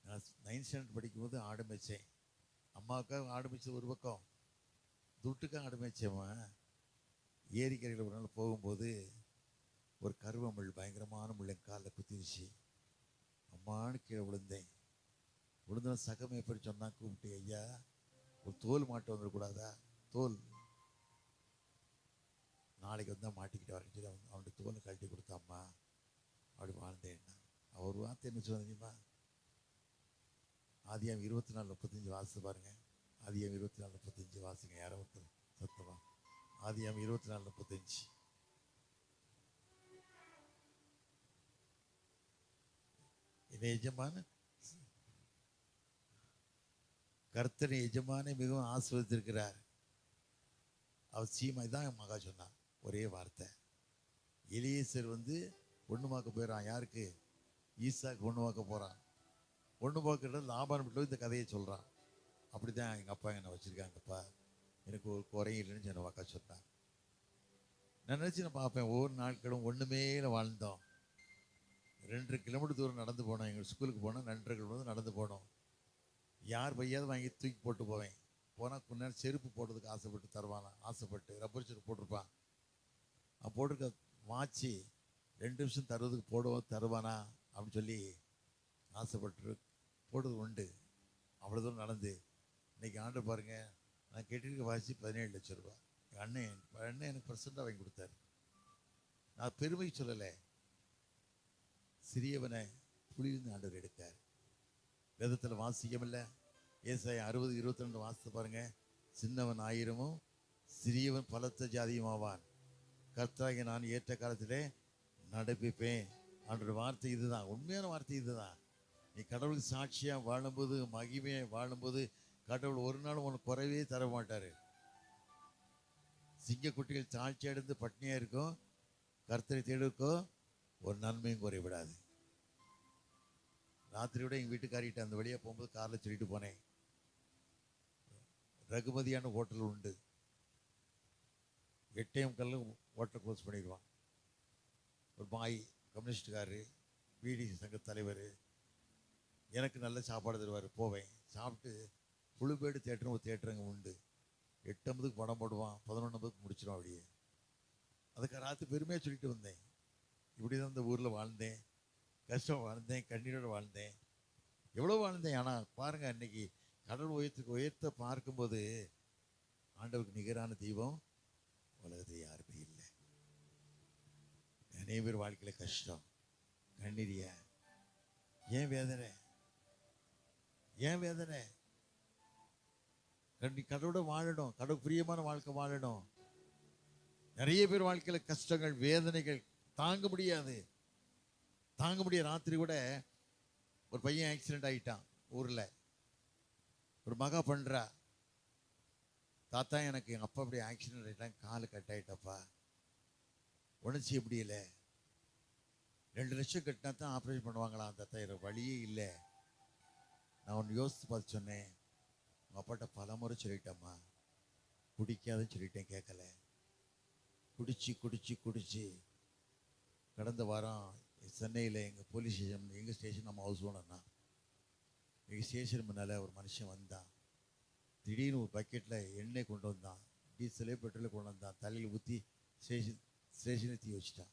நான் 9th ஸ்டாண்டர்ட் படிக்கும்போது ஆடு மேய்ச்சேன். அம்மாவுக்காக ஆடு மேய்ச்சது ஒரு பக்கம், துட்டுக்காக ஆடு மேய்ச்சேம்மா. ஏரிக்கரையில் ஒரு நாள் போகும்போது ஒரு கருவ முள், பயங்கரமான முள் என் காலில் குத்திருச்சு. அம்மானு கீழே விழுந்தேன். விழுந்த சகமே எப்படி சொன்னா, கூப்பிட்டு, ஐயா ஒரு தோல் மாட்ட வந்துடக்கூடாதா? தோல் நாளைக்கு வந்தால் மாட்டிக்கிட்டு வரேன்னு சொல்லி அவனுக்கு தோலை கழட்டி கொடுத்தாம்மா. அப்படி வாழ்ந்தேன்னா அவர் வார்த்தை என்ன சொன்னீங்கம்மா? ஆதியாம் 24:35 வாசித்து பாருங்க. ஆதியாம் 24:35 வாசிங்க. யாரோ ஒருத்தர் சத்தமா. ஆதியாம் 24:35. என்ன எஜமான கர்த்தனை எஜமானை மிகவும் ஆசீர்வதித்திருக்கிறார். அவர் சீமா தான் என் மகா சொன்னான். ஒரே வார்த்தை. எலியேசர் பொண்ணு பார்க்க போயிடறான். யாருக்கு? ஈசாக்கு பொண்ணு பார்க்க போகிறான். பொண்ணு பார்க்கறது லாபான் வீட்டில் இந்த கதையை சொல்கிறான். அப்படி தான் எங்கள் அப்பா என்னை வச்சுருக்காங்கப்பா, எனக்கு ஒரு குறையும் இல்லைன்னு சொன்ன வாக்கா சொன்னான். நான் நினச்சி நான் பார்ப்பேன். ஒவ்வொரு நாட்களும் ஒன்றுமே வாழ்ந்தோம். 2 கிலோமீட்டர் தூரம் நடந்து போனோம். எங்கள் ஸ்கூலுக்கு போனோம். 2.5 கிலோமீட்டர் நடந்து போனோம். யார் பையாவது வாங்கி தூக்கி போட்டு போவேன். போனால் கொஞ்ச நேரம் செருப்பு போடுறதுக்கு ஆசைப்பட்டு தருவானா. ஆசைப்பட்டு ரப்பர் செருப்பு போட்டிருப்பான். போட்டிருக்க வாட்சி 2 நிமிஷம் தருவதுக்கு தருவானா அப்படின்னு சொல்லி ஆசைப்பட்டு போடுறது உண்டு. அவ்வளோ தூரம் நடந்து இன்றைக்கி ஆண்டு பாருங்க. நான் கெட்டிருக்க வாட்சி 17 லட்சம் ரூபா. எங்கள் அண்ணன் எனக்கு பர்சண்டாக வாங்கி கொடுத்தாரு. நான் பெருமை சொல்லலை. சிறியவனை புலியிருந்து ஆண்டவர் எடுத்தார். வேதத்தில் வாசிக்கமில்லை. ஏசாயா 60:22 வாசித்து பாருங்க. சின்னவன் 1000 சிறியவன் பலத்த ஜாதியுமாவான். கர்த்தராகிய நான் ஏற்ற காலத்திலே நடப்பிப்பேன். அவனுடைய வார்த்தை இதுதான். உண்மையான வார்த்தை இதுதான். நீ கடவுளுக்கு சாட்சியாக வாழும்போது, மகிமையை வாழும்போது, கடவுள் ஒரு நாள் உனக்கு குறைவே தர மாட்டார். சிங்கக்குட்டிகள் தாழ்ச்சி அடைந்து பட்னியாக இருக்கும். கர்த்தரை தேடுக்கோ ஒரு நன்மையும் குறைவிடாது. ராத்திரியோட எங்கள் வீட்டுக்காரிகிட்ட அந்த வழியாக போகும்போது காரில் சொல்லிட்டு போனேன். ரகுமதியான ஹோட்டல் உண்டு. 8:15 ஹோட்டல் க்ளோஸ் பண்ணிடுவான். ஒரு பாய் கம்யூனிஸ்டுக்காரரு, பிடிசி சங்க தலைவர், எனக்கு நல்ல சாப்பாடு தருவார். போவேன். சாப்பிட்டு புழுப்பேடு தேட்டர்னு ஒரு தேட்டர் அங்கே உண்டு. 8:50 படம் போடுவான், 11:50 முடிச்சிடும். அப்படியே அதுக்கு ராத்திரி பெருமையாக சொல்லிட்டு வந்தேன், இப்படி தான் இந்த ஊரில் வாழ்ந்தேன், கஷ்டம் வாழ்ந்தேன், கண்ணீரோடு வாழ்ந்தேன், எவ்வளோ வாழ்ந்தேன். ஆனால் பாருங்க, அன்னைக்கு கடல் உயர்த்த பார்க்கும்போது ஆண்டவருக்கு நிகரான தெய்வம் உலகத்தில் யாருமே இல்லை. நிறைய பேர் வாழ்க்கையில கஷ்டம், கண்ணீர். ஏன் வேதனை? ஏன் வேதனை? கடவுளோட வாழணும், கடவுள் பிரியமான வாழ்க்கை வாழணும். நிறைய பேர் வாழ்க்கையில கஷ்டங்கள், வேதனைகள் தாங்க முடியாது. ராத்திரி கூட ஒரு பையன் ஆக்சிடென்ட் ஆகிட்டான் ஊர்ல. ஒரு மகா பண்றா, தாத்தா எனக்கு எங்க அப்பா அப்படி ஆக்சிடென்ட் ஆகிட்டான், காலு கட் ஆயிட்டப்பா, உணர்ச்சி எப்படி இல்லை, 2 லட்சம் கட்டினா தான் ஆப்ரேஷன் பண்ணுவாங்களாம் தாத்தா, எனக்கு வழியே இல்லை. நான் ஒன்று யோசித்து பார்த்து சொன்னேன், உங்கள் அப்பாட்ட பல முறை சொல்லிட்டேம்மா, குடிக்காதுன்னு சொல்லிட்டேன், கேட்கல. குடிச்சு கடந்த வாரம் சென்னையில் எங்கள் போலீஸ் ஸ்டேஷன், எங்கள் ஸ்டேஷன் நம்ம ஹவுஸ் ஓனர்னா, எங்கள் ஸ்டேஷன் முன்னால் ஒரு மனுஷன் வந்தான். திடீர்னு ஒரு பக்கெட்டில் எண்ணெய் கொண்டு வந்தான், டீசலே பெட்ரோலை கொண்டு வந்தான், தலையில் ஊற்றி ஸ்டேஷனை தீ வச்சுட்டான்.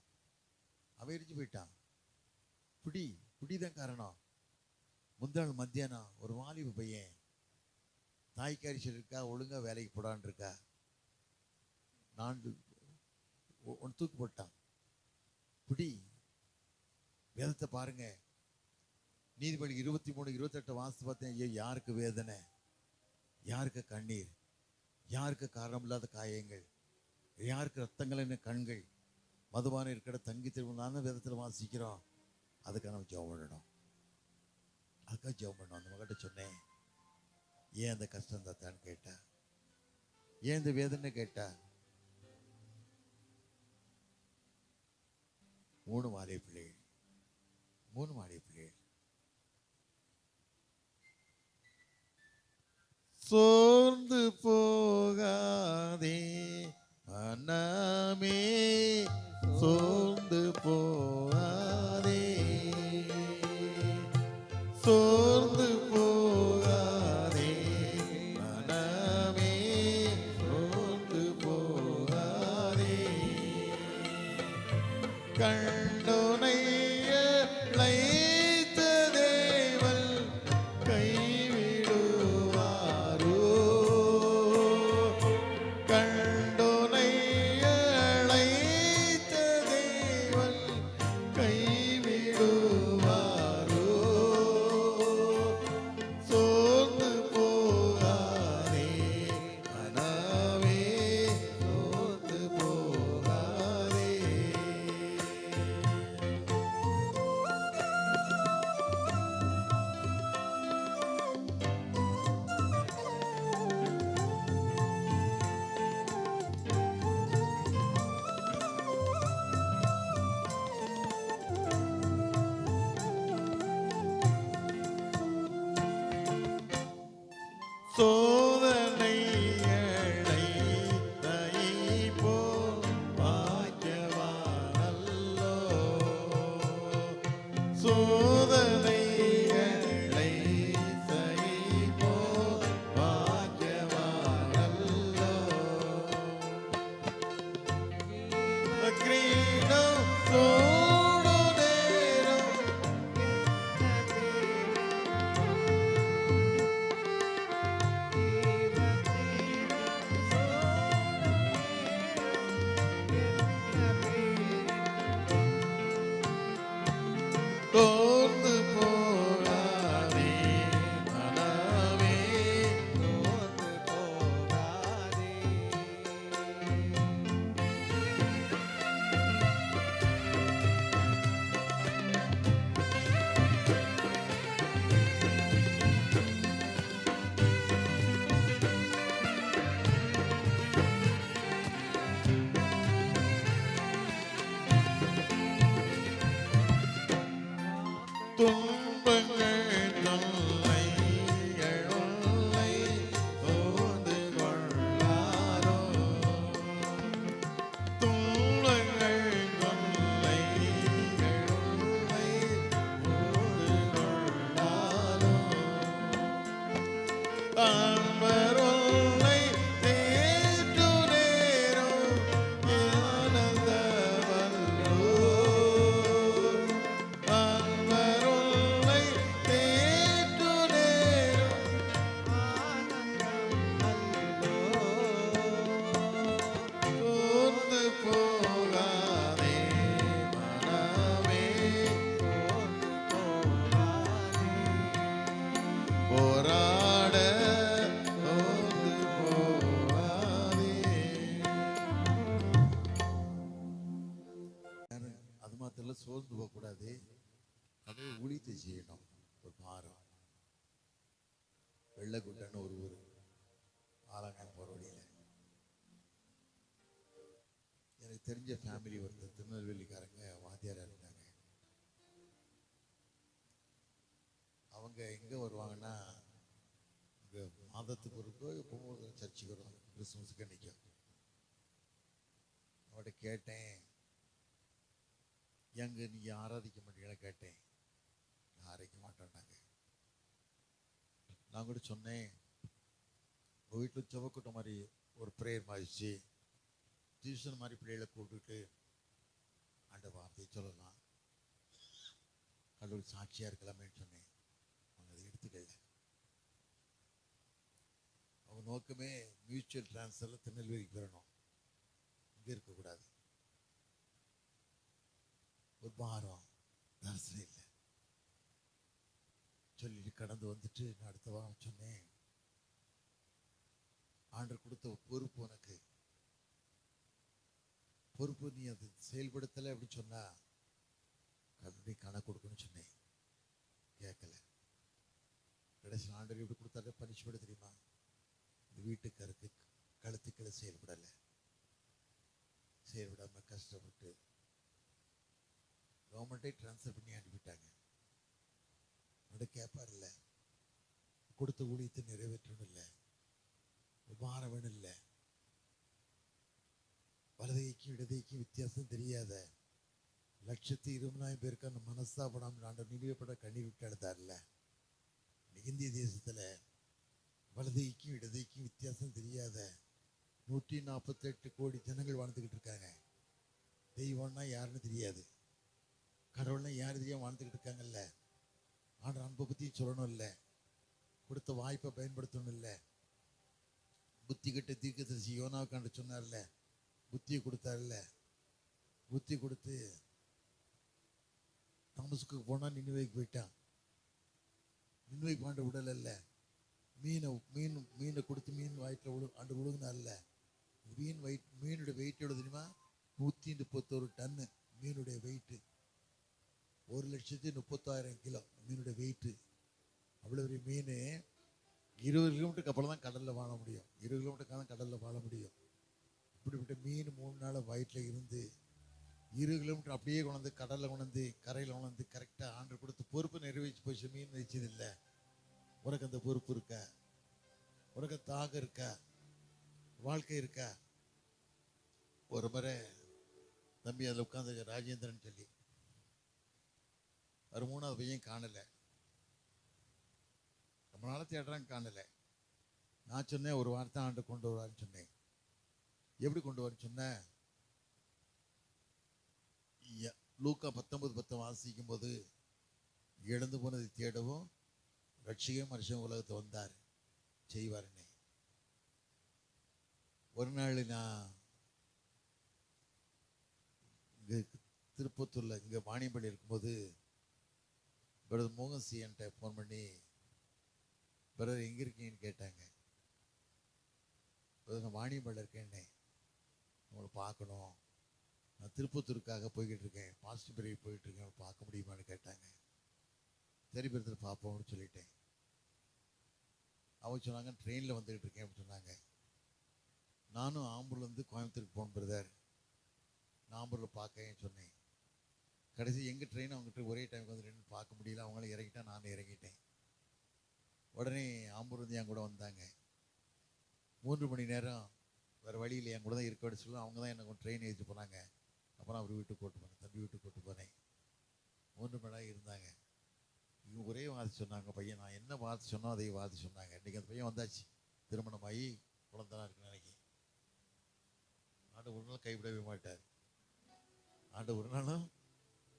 அவன் எரிஞ்சு போயிட்டான். குடி தான் காரணம். முந்தாள் மத்தியானம் ஒரு வாலிப பையன், தாய்க்காரி சொல்லியிருக்கா, ஒழுங்காக வேலைக்கு போடான்னு இருக்கா, நான் தூக்கு போட்டான். வேதத்தை பாருங்க, நீதிபதி 23, 28 வாசித்து பார்த்தேன். ஐயோ, யாருக்கு வேதனை, யாருக்கு கண்ணீர், யாருக்கு காரணம் இல்லாத காயங்கள், யாருக்கு ரத்தங்களின் கண்கள், மதுபானம் இருக்கிற தங்கி திரும்ப வேதத்தில் வாசிக்கிறோம். அதுக்காக நம்ம ஜெபம் பண்ணணும். அதுக்காக ஜெபம் பண்ணணும். அந்த மகிட்ட சொன்னேன், ஏன் அந்த கஷ்டம் தாத்தான்னு கேட்டா, ஏன் இந்த வேதனை கேட்டா, 3 மாலை பிள்ளைகள். சோர்ந்து போகாதே மனமே, சோர்ந்து போகாதே, சோர்ந்து போகாதே மனமே, சோர்ந்து போகாதே. கண்டோனை அழைத்த தேவன் கைவிடுவாரோ, கண்டோனை அழைத்த தேவன் கைவிடுவாரோ. சோர்ந்து போகாதே மனமே, சோர்ந்து போகாதே. சோதனைகளை போல் பாக்கியவானல்லோ, சோதனைகளை போல் பாக்கியவானல்லோ. கிரீடம் சூடு நேரம் சோர்ந்து போகாதே மனமே, சோர்ந்து போகாதே. துன்பங்கள் தொல்லைகள் உன்னை சூழ்ந்து கொள்ளாதோ, துன்பங்கள் தொல்லைகள் உன்னை சூழ்ந்து கொள்ளாதோ. தாழ்வர் உன்னை தேடி முதல்ல சோர்ந்து போகக்கூடாது. அதை ஊழியத்தை செய்யணும். ஒரு பாரம். வெள்ளக்குட்டன்னு ஒரு ஊர், ஆலங்காயம் போகிற வழியில் எனக்கு தெரிஞ்ச ஃபேமிலி ஒருத்தர் திருநெல்வேலிக்காரங்க வாத்தியாராக இருந்தாங்க. அவங்க எங்கே வருவாங்கன்னா, இங்கே மாதத்துக்கு ஒருக்கோ எப்போ சர்ச்சுக்கு வருவாங்க. கிறிஸ்துமஸுக்கு அன்னைக்கும் அவட்ட கேட்டேன், எங்க நீங்கள் ஆராதிக்க மாட்டீங்களா கேட்டேன். ஆராதிக்க மாட்டோன்னாங்க. நான் கூட சொன்னேன், உங்கள் வீட்டில் செவக்கூட்டம் மாதிரி ஒரு ப்ரேயர் மாதிரிச்சு டியூஷன் மாதிரி பிள்ளைகளை கூப்பிட்டுட்டு அந்த வார்த்தையை சொல்லலாம், கடவுள் சாட்சியாக இருக்கலாமேன்னு சொன்னேன். அவங்க அதை எடுத்துக்கல. அவங்க நோக்கமே மியூச்சுவல் டிரான்ஸ்ஃபரில் திருநெல்வேலிக்கு வரணும், இங்கே இருக்கக்கூடாது. ஒரு பாரம் தரிசனம் இல்லை சொல்லிட்டு கடந்து வந்துட்டு நான் அடுத்த வாரம் சொன்னேன், ஆண்டவர் கொடுத்த பொறுப்பு உனக்கு, பொறுப்பு நீ அது செயல்படுத்தலை அப்படின்னு சொன்னா கடவுளை கணக்கு கொடுக்கணும்னு சொன்னேன். கேட்கல. கடைசியில் ஆண்டவர் எப்படி கொடுத்தாரு பனிஷ்மெண்ட் தெரியுமா? இந்த வீட்டுக்காருக்கு கழுத்துக்களை செயல்படலை, செயல்படாம கஷ்டப்பட்டு கவர்மெண்ட்டே டிரான்ஸ்ஃபர் பண்ணி அனுப்பிட்டாங்க. அவட கேட்பார் இல்லை, கொடுத்த ஊழியத்தை நிறைவேற்றணும் இல்லை, மாற வேணும் இல்லை, வலதைக்கும் இடதைக்கும் வித்தியாசம் தெரியாத 120,000 பேருக்கு அந்த மனஸ்தாபனம் ஆண்டவர் நினைவுப்பட கண்ணீர் விட்டு அழுதார்ல. இந்திய தேசத்துல வலதைக்கும் இடதைக்கும் வித்தியாசம் தெரியாத 148 கோடி ஜனங்கள் வாழ்ந்துக்கிட்டு இருக்காங்க. தெய்வம்னா யாருன்னு தெரியாது, கடவுள்னா யாரு தெரியாம வாழ்ந்துக்கிட்டு இருக்காங்கல்ல. ஆண்டவர் அன்பை பற்றியும் சொல்லணும் இல்லை, கொடுத்த வாய்ப்பை பயன்படுத்தணும் இல்லை. புத்தி கட்ட தீர்க்கதரிசி யோனாவுக்காண்டு சொன்னார்ல, புத்தியை கொடுத்தார்ல. புத்தி கொடுத்து தமஸ்குக்கு போனா நினைவைக்கு போயிட்டான். நினைவைக்கு பாண்ட விடல இல்லை, மீனை கொடுத்து மீன் வயிற்றில் ஆண்டு விழுங்கினார்ல. மீனுடைய வெயிட் எவ்வளவு தெரியுமா? 131 டன்னு மீனுடைய வெயிட்டு. 1,30,000 கிலோ மீனுடைய வெயிட்டு. அவ்வளோ பெரிய மீன் 20 கிலோமீட்டருக்கு அப்புறம் தான் கடலில் வாழ முடியும். 20 கிலோமீட்டருக்காக தான் கடலில் வாழ முடியும். இப்படிப்பட்ட மீன் 3 நாள் வயிற்றில் இருந்து 20 கிலோமீட்டர் அப்படியே கொண்டு கடலில் கொண்டு கரையில் கொண்டு கரெக்டாக ஆண்டு கொடுத்து பொறுப்பு நிறைவேற்றி போச்சு. மீன் வச்சது இல்லை. உனக்கு அந்த பொறுப்பு இருக்கா? உனக்கு தாகம் இருக்கா? வாழ்க்கை இருக்கா? ஒரு முறை தம்பி அதில் உட்காந்து ராஜேந்திரன் சொல்லி ஒரு 3வது பையன் காணலை. ரொம்ப நாளை தேடுறாங்க, காணலை. நான் சொன்னேன் ஒரு வார்த்தை ஆண்டு கொண்டு வருவான்னு சொன்னேன். எப்படி கொண்டு வரேன்னு சொன்னேன்? லூக்கா 19:10 வாசிக்கும் போது, இழந்து போனதை தேடவும் ரட்சிகை மனுஷன் உலகத்தை வந்தார் செய்வாருன்னு. ஒரு நாள் நான் இங்கே திருப்பத்தூரில் இங்கே வாணியம்பள்ளி இருக்கும்போது பிரதர் மோகன் சி என்கிட்ட ஃபோன் பண்ணி, பிரதர் எங்கே இருக்கீங்கன்னு கேட்டாங்க. பிரதர் நான் வாணியம்பள்ளியில் இருக்கேன்னே, உங்களை பார்க்கணும், நான் திருப்பத்தூருக்காக போய்கிட்டு இருக்கேன், பாசிட்டிவ் பிரிவு போயிட்டு இருக்கேன், பார்க்க முடியுமான்னு கேட்டாங்க. சரி பிரதர் பார்ப்போம்னு சொல்லிட்டேன். அவங்க சொன்னாங்க ட்ரெயினில் வந்துக்கிட்டு இருக்கேன் அப்படின்னு சொன்னாங்க. நானும் ஆம்பூர்லேருந்து கோயம்புத்தூருக்கு போகணும் பிரதர், நான் ஆம்பூரில் பார்க்கன்னு சொன்னேன். கடைசி எங்கள் ட்ரெயின் அவங்ககிட்ட ஒரே டைமுக்கு வந்து ரெண்டு பார்க்க முடியல. அவங்களும் இறங்கிட்டா, நானும் இறங்கிட்டேன். உடனே ஆம்பூர் வந்து என் கூட வந்தாங்க. 3 மணி நேரம் வேறு வழியில் என் கூட தான் இருக்க விட சொல்லுவோம். அவங்க தான் எனக்கு ட்ரெயின் ஏற்றிட்டு போனாங்க. அப்புறம் அவர் வீட்டுக்கு கூட்டு போனேன், தம்பி வீட்டுக்கு கூட்டு போனேன். 3 மணி நேரம் இருந்தாங்க. இவங்க ஒரே வார்த்தை சொன்னாங்க, பையன் நான் என்ன வார்த்தை சொன்னோம் அதே வார்த்தை சொன்னாங்க. இன்றைக்கி அந்த பையன் வந்தாச்சு, திருமணமாகி குழந்தைலாம் இருக்குன்னு நினைக்கி. ஆண்டு ஒரு நாள் கைவிடவே மாட்டார். ஆண்டு ஒரு நாளும்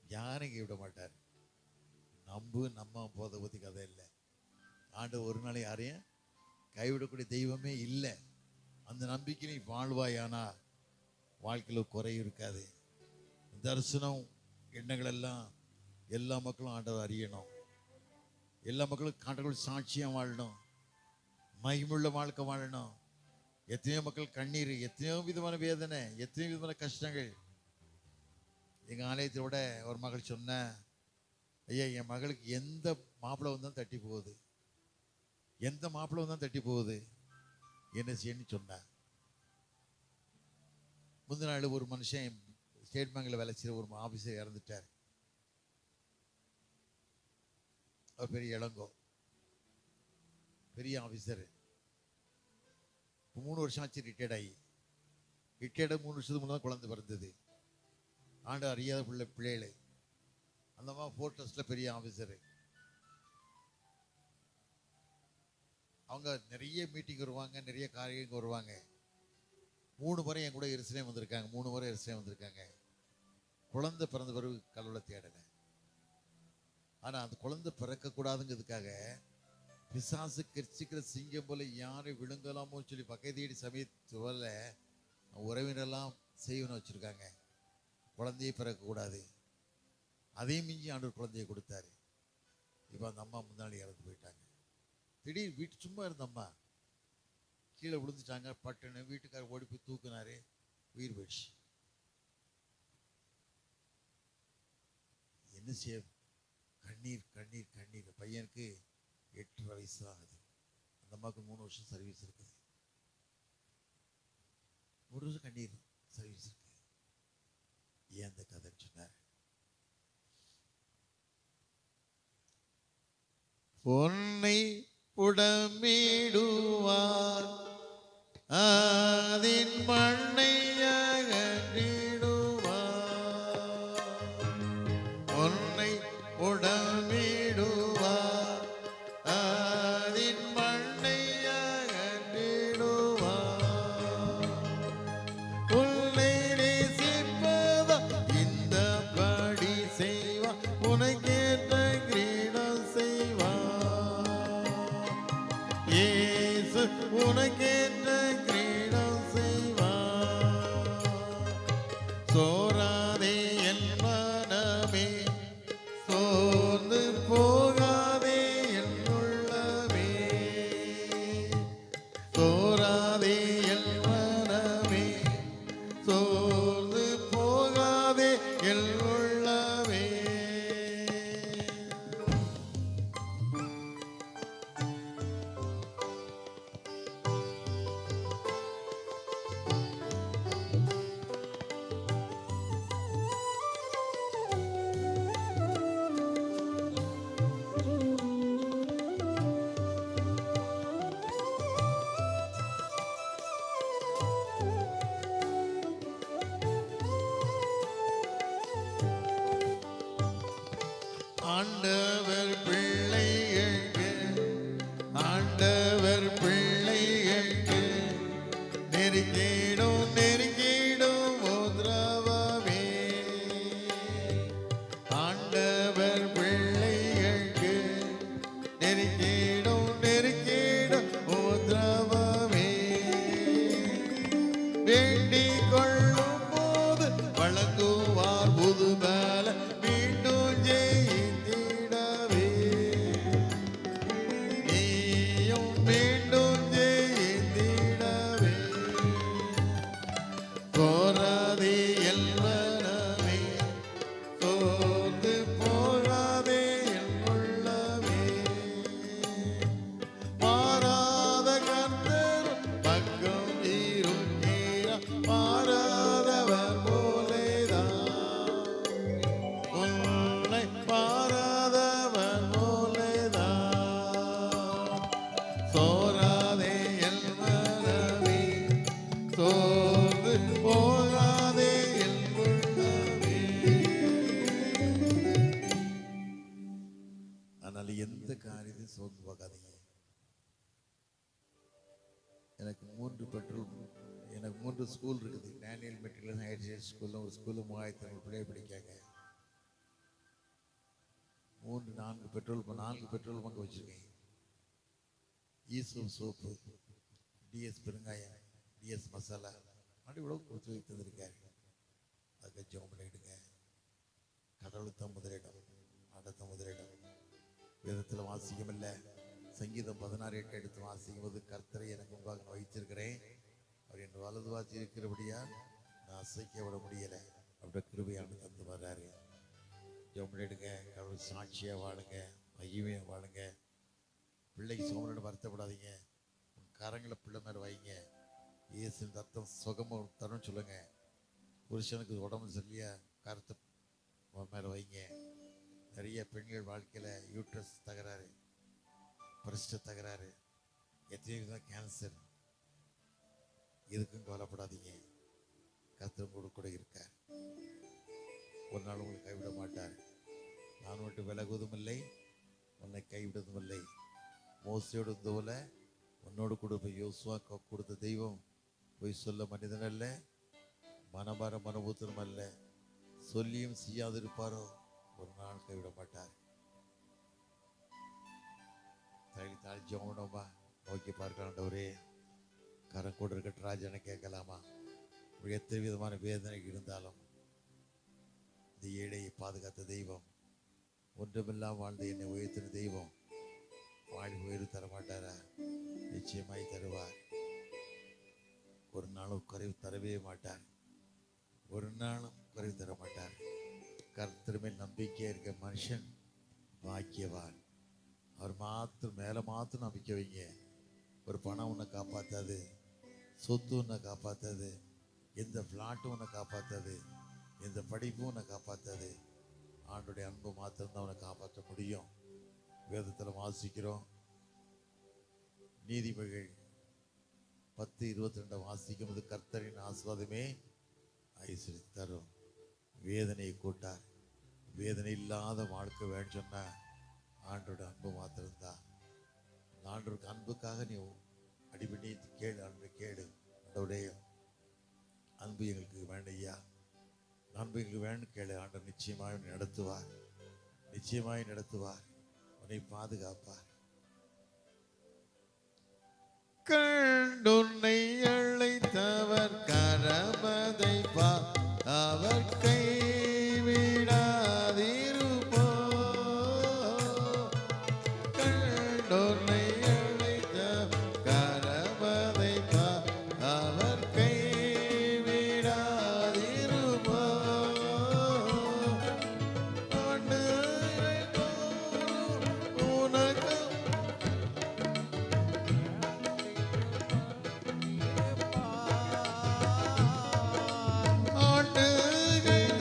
யாரையும் கைவிட மாட்டார். நம்ம போதை பற்றி கதை இல்லை. ஆண்டு ஒரு நாள் யாரையும் கைவிடக்கூடிய தெய்வமே இல்லை. அந்த நம்பிக்கை நீ வாழ்வாயானா வாழ்க்கையில் குறை இருக்காது. தரிசனம் எண்ணங்கள் எல்லாம் எல்லா மக்களும் ஆண்டவர் அறியணும். எல்லா மக்களும் ஆண்டவர் சாட்சியாக வாழணும், மகிமுள்ள வாழ்க்கை வாழணும். எத்தனையோ மக்கள் கண்ணீர், எத்தனையோ விதமான வேதனை, எத்தனையோ விதமான கஷ்டங்கள். எங்கள் ஆலயத்தோட ஒரு மகள் சொன்ன, ஐயா என் மகளுக்கு எந்த மாப்பிள்ளை வந்தாலும் தட்டி போகுது, எந்த மாப்பிள்ளை வந்தாலும் தட்டி போகுது, என்ன செய்யன்னு சொன்னேன். முந்தின நாள் ஒரு மனுஷன் ஸ்டேட் பேங்கில் வேலை செய்கிற ஒரு ஆஃபீஸர் இறந்துட்டார். அவர் பெரிய இளங்கோ, பெரிய ஆஃபீஸரு. 3 வருஷம் ஆச்சு ரிட்டையர்ட் ஆகி. ரிட்டையர்டு 3 வருஷத்துக்கு முன்னாடி குழந்தை பிறந்தது. ஆண்டு அறியாத பிள்ளைகள். அந்த மாதிரி ஃபோர்ட்ரஸில் பெரிய ஆஃபீஸரு. அவங்க நிறைய மீட்டிங் வருவாங்க, நிறைய காரியங்கள் வருவாங்க. 3 முறை என் கூட எருசலேம் வந்திருக்காங்க. 3 முறை எருசலேம் வந்திருக்காங்க. குழந்தை பிறந்த பிறகு கடவுளை தேடலை. ஆனால் அந்த குழந்தை பிறக்கக்கூடாதுங்கிறதுக்காக பிசாசு கெர்ச்சிக்கிற சிங்கம் போல யாரை விழுங்கலாமோ சொல்லி பக்கத்தேடி சமயத்துல உறவினரெல்லாம் செய்வன வச்சுருக்காங்க. குழந்தையே பிறக்கக்கூடாது. அதையும் மிஞ்சி ஆண்டவர் குழந்தையை கொடுத்தாரு. இப்போ அந்த அம்மா முன்னாடி இறந்து போயிட்டாங்க. திடீர் வீட்டு சும்மா இருந்த அம்மா கீழே விழுந்துட்டாங்க. பட்டுன்னு வீட்டுக்காரர் ஓடி போய் தூக்குனாரு, உயிர் போயிடுச்சு. என்ன செய்ய? கண்ணீர் கண்ணீர் கண்ணீர். பையனுக்கு 8 வயசு தான் ஆகுது. அந்த அம்மாவுக்கு 3 வருஷம் சர்வீஸ் இருக்குது. 3 வருஷம் கண்ணீர் சர்வீஸ் இருக்கு. ஏன் அந்த கதை சொன்னார்? பொன்னை புடமிடுவார், அதின் மண்ணை அகற்றிடுவார். பொன்னை புடமிடுவார், அதின் மண்ணை அகற்றிடுவார். உன்னை நேசிப்பதா இந்த படி செய்வார், உனக்கேற்ற கிரீடம் செய்வார். இயேசு உனக்கேற்ற கிரீடம் செய்வார். சோராதே என் மனமே, சோர்ந்து போகாதே என் உள்ளமே. சோராதே என் மனமே, சோர்ந்து போகாதே என் உள்ளமே. ஆண்டவர் பிள்ளைகளுக்கு, ஆண்டவர் பிள்ளைகளுக்கு நெருங்கிடும் நெருங்கிடும் உத்ரவமே. ஆண்டவர் பிள்ளைகளுக்கு நெருங்கிடும் நெருங்கிடும் உத்ரவமே. வேண்டிக் கொள்ளும் போது வழங்குவார் புதுபல, மீண்டும் ஜெயித்திடவே. நீயும் மீண்டும் ஜெயித்திடவே. சோராதே என் மனமே, சோர்ந்து போகாதே என் உள்ளமே. மாறாத கர்த்தர் பக்கம் இருக்கிறார், மாறாதவர் போலேதான். உன்னை மாறாதவர் போலேதான். சோராதே என் மனமே, சோர்ந்து போகாதே என் உள்ளமே. அதனால எந்த காரியத்தையும் சோர்ந்து போகாதீங்க. எனக்கு 3 பெட்ரோல், எனக்கு 3 ஸ்கூல் இருக்குது. டேனியல் மெட்ரிகுலேஷன் ஹையர் ஸ்கூலில் ஒரு ஸ்கூலில் 3500 பிள்ளைகள் படிக்காங்க. 4 பெட்ரோல் பங்கு வச்சுருக்கேன். ஈசோ சோப்பு, டிஎஸ் பெருங்காயம், டிஎஸ் மசாலா, அப்படி இவ்வளோ கொடுத்து வைத்திருக்காரு. அதுக்கு ஜெபம் பண்ணிடுங்க. கடவுள் தான் முதலிடம், ஆண்டத்தான் முதலிடம். வேதத்தில் வாசிக்கம் இல்லை. சங்கீதம் 16:8 எடுத்து வாசிக்கும் போது, கர்த்தரை எனக்கு முன்பாக நான் வைத்திருக்கிறேன், அவர் என் வலது வாசி இருக்கிறபடியா நான் அசைக்க விட முடியலை. அவருடைய கிருபையானது தந்து வர ஒரு சாட்சியாக வாழுங்க, மகிமையாக வாழுங்க. பிள்ளைக்கு சோமனு வருத்தப்படாதீங்க. கரங்களை பிள்ளை மேலே வைங்க. இயேசுவின் ரத்தம் சுகமாக தரணும்னு சொல்லுங்க. புருஷனுக்கு உடம்பு சரியா கருத்தை மேலே வைங்க. நிறைய பெண்கள் வாழ்க்கையில் யூட்ரஸ் தகராறு, பிரஸ்ட் தகராறு, எத்தனையோ தான் கேன்சர். எதுக்கும் கவலைப்படாதீங்க. கர்த்தர் கூட இருக்கார். ஒரு நாள் உங்களை கைவிட மாட்டார். நான் விட்டு விலகுவதும் இல்லை, உன்னை கைவிடுவதும் இல்லை. மோசையோடு இருந்தவல உன்னோடு கூட போய் யோசுவா கொடுத்த தெய்வம் போய் சொல்ல மனிதன் அல்ல, மனமார மனபூத்தனம் அல்ல. சொல்லியும் செய்யாதிருப்பாரோ, ஒரு நாள் கைவிட மாட்டார். தாழ்ச்சி ஜெபமா நோக்கி பார்க்கலாண்டவரே. கரம் கூட இருக்கட்டும் ராஜனை கேட்கலாமா? எத்தனை விதமான வேதனை இருந்தாலும் இந்த ஏழையை பாதுகாத்த தெய்வம், ஒன்றுமில்லாம் வாழ்ந்த என்னை உயர்த்தின தெய்வம் வாழ்வு உயர்வு தரமாட்டாரா? நிச்சயமாய் தருவார். ஒரு நாளும் குறைவு தரவே மாட்டார். ஒரு நாளும் குறைவு தர மாட்டார். கர்த்தர் மேல் நம்பிக்கையா இருக்க மனுஷன் பாக்கியவான். அவர் மாத்திரம் மேல மாத்திரம் நம்பிக்கை வைங்க. ஒரு பணம் உன்னை காப்பாத்தாது, சொத்து உன்னை காப்பாத்தாது, எந்த பிளாட்டும் உன்னை காப்பாத்தாது, எந்த படிப்பும் உன்னை காப்பாத்தாது. ஆண்டுடைய அன்பு மாத்திரம்தான் உன்னை காப்பாற்ற முடியும். வேதத்தில் வாசிக்கிறோம். நீதிமொழிகள் 10:22 வாசிக்கும் போது கர்த்தரின் ஆசீர்வாதமே ஐஸ்வர்யத்தை தரும், வேதனையை கூட்டார். வேதனை இல்லாத வாழ்க்கை வேணும்னு சொன்னா ஆண்டோட அன்பு மாத்திரம்தான். ஆண்டோருக்கு அன்புக்காக நீ அடிபடி கேளு, அன்பு கேளு. ஆண்டோடைய அன்பு எங்களுக்கு வேண்டையா, அன்பு எங்களுக்கு வேணும் கேளு. ஆண்டவர் நிச்சயமாய் நடத்துவார், நிச்சயமாய் நடத்துவார், உன்னை பாதுகாப்பார். கண்டுன்னை அழைத்தவர் கரமதை பா, அவர் கைவிடாதிருப்போ. கண்டுன்னை அழைத்த கரமதை பா, அவர் கைவிடாதிருப்போ. உனக்கு ஆண்டுகள்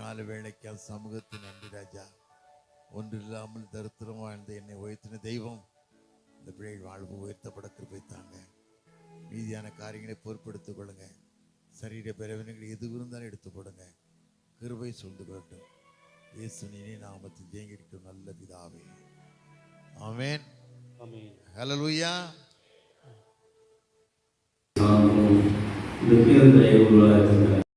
நாலு வேளைக்கால் சமூகத்தின் நன்றி ராஜா. ஒன்றில்லாமல் தரித்திரம் வாழ்ந்த என்னை உயர்த்தின தெய்வம் இந்த பிள்ளைகள் வாழ்வு உயர்த்தப்பட கிருபை தாங்க. மீதியான காரியங்களை பொறுப்படுத்திக் கொள்ளுங்க. சரீர பலவீனங்கள் எது இருந்தாலும் எடுத்து போடுங்க. கிருபை சொல்ந்து கொள்ளட்டும். இயேசுவின் நாமத்தில் ஜெயங்கடிக்கும் நல்ல பிதாவே, ஆமென். ஹல்லேலூயா. இந்த